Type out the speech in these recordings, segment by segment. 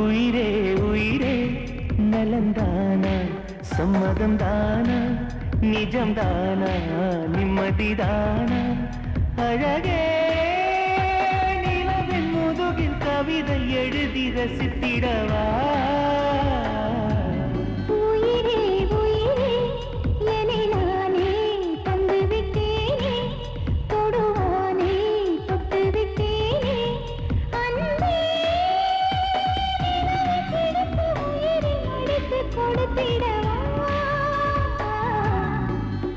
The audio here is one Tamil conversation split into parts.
உயிரே உயிரே நலந்தானா சம்மதந்தானா நிஜம்தானா நிம்மதிதானா அழகே நிலவின் முதுகில் கவிதை எழுதி ரசித்திடவா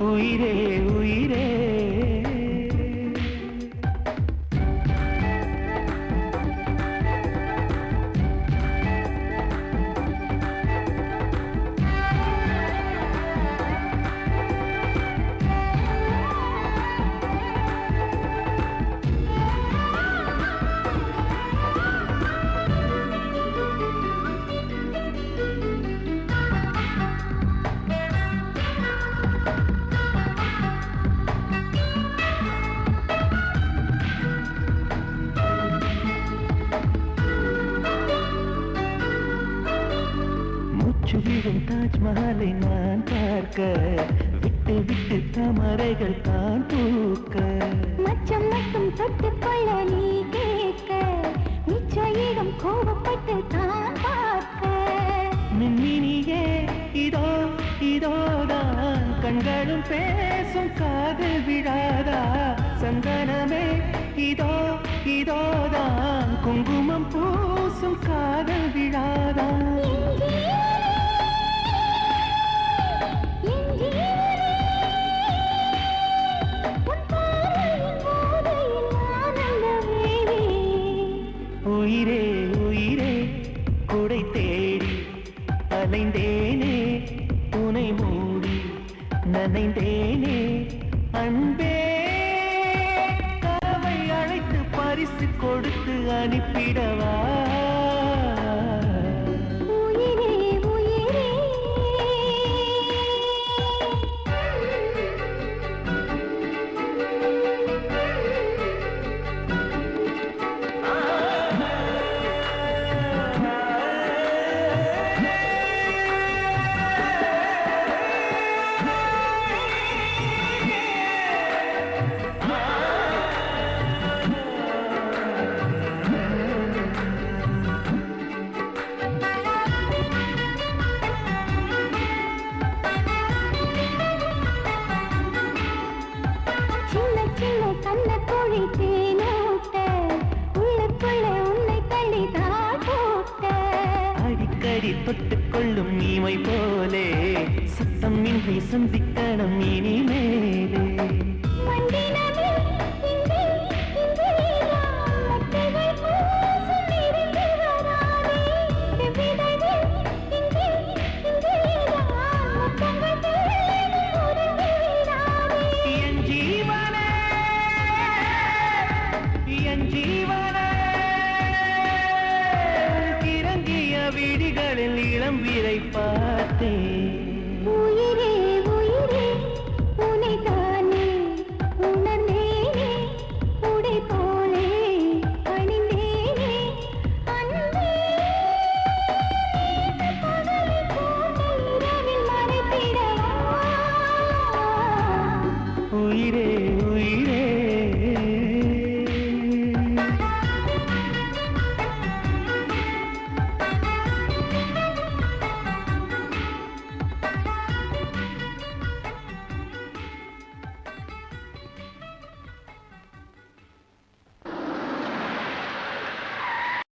உயிரே உயிரே விழும் தாஜ்மஹாலை நான் பார்க்க விட்டு விட்டு தாமரைகள் தான் பூக்க மச்சம் மட்டும் தொட்டுக்கொள்ள நீ கேட்க நிச்சயிடம் கோபப்பட்டு தான் பார்க்க மின்மினியே இதோ இதோதான் கண்களும் பேசும் காதல் விழாதா சந்தனமே இதோ இதோதான் குங்குமம் பூசும் காதல் விழாதா உயிரே உயிரே குடை தேடி அலைந்தேனே உனை மூடி நனைந்தேனே அன்பே கனவை அழைத்து பரிசு கொடுத்து அனுப்பிடவா அடிக்கடி தொட்டுக்கொள்ளும் நீமை போலே சத்தம் இன்றி சந்திக்கணும் இனிமேலே விடிகளில் இளம் வீரை பார்த்தேன்